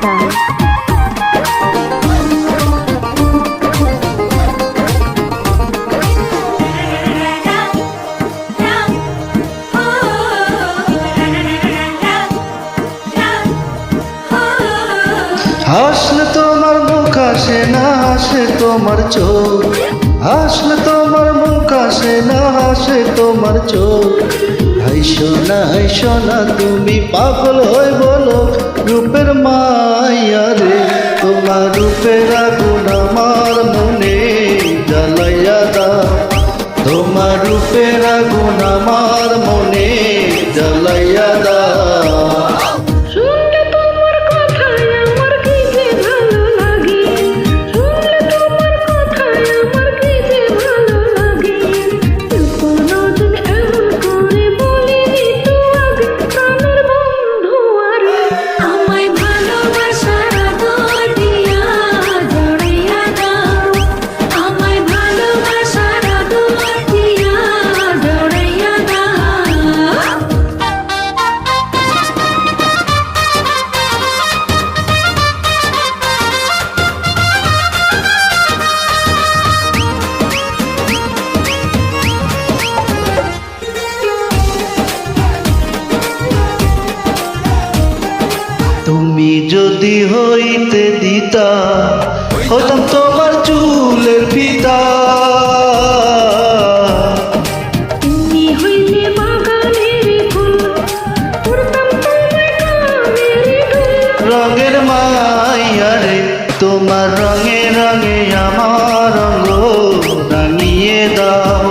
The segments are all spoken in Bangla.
রাস্তা। হাসলে তোমার মুখ আসে না, হাসে তোমার চোখ। হাসলে তোমার মুখ আসে না, হাসে তোমার চোখ। হাইসো না, হাইসো না, তুমি পাগল হয়ে বলো রূপের মায়া রে। তোমার রূপের আগুন আমার মনে জ্বালাইয়া দাও। তোমার রূপের আগুন আমার মনে জ্বালাইয়া দাও। তুমি যদি হইতে দিতা, হতাম তোমার চুলের ফিতা। তুমি হইলে বাগানের ফুল, উড়তাম তোমার গানের দুল। রঙের মাইয়া রে, তোমার রঙে রঙে আমার রঙ রাঙিয়ে দাও।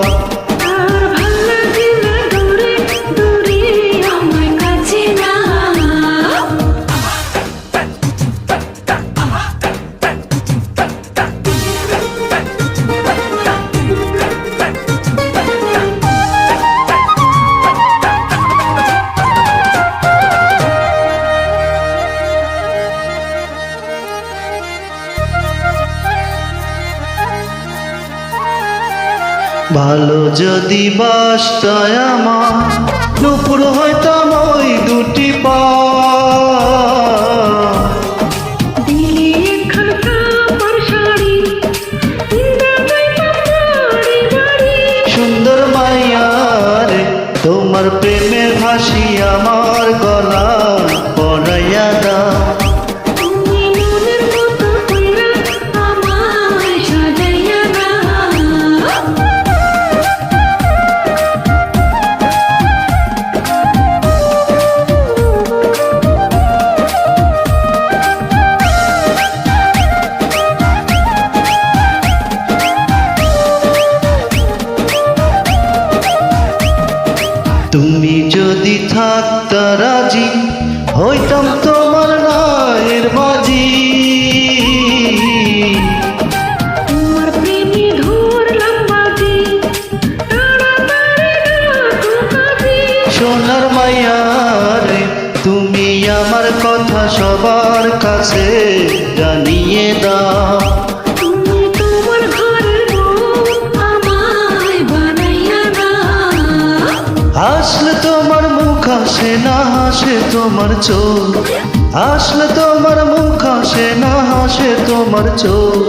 আর ভাল লাগে না দূরে দূরে আমার কাছে না। ভালো যদি বাসটায় আমার, নুপুর হইতাম ওই দুটি পা। দিলে একখান কাপড় শাড়ি, পিন্দা যাইতাম বাড়ি বাড়ি। সুন্দর মাইয়া রে, তোমার প্রেমের ভাসি আমার গলা পরাইয়া দাও। তুমি মনের মতো কইরা আমায় সাজাইয়া দাও। তুমি যদি থাকতা রাজি, হইতাম তোমার রায়ের বাজি। তোমার প্রেমে ধরলাম বাজি, তাড়াতাড়ি ডাকো কাজী। সোনার মাইয়া রে, তুমি আমার কথা সবার কাছে জানিয়ে দাও। তুমি তোমার ঘরের বউ, আমায় বানাইয়া দাও। হাসলে তোমার মুখ আসে না, হাসে তোমার চোখ। হাসলে তোমার মুখ আসে না, হাসে তোমার চোখ।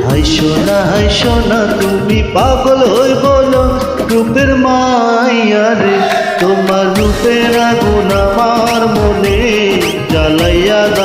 হাইসো না, হাইসো না, তুমি পাগল হই বলো রূপের মাইয়া রে। তোমার রূপের আগুন আমার মনে জ্বালাইয়া দাও।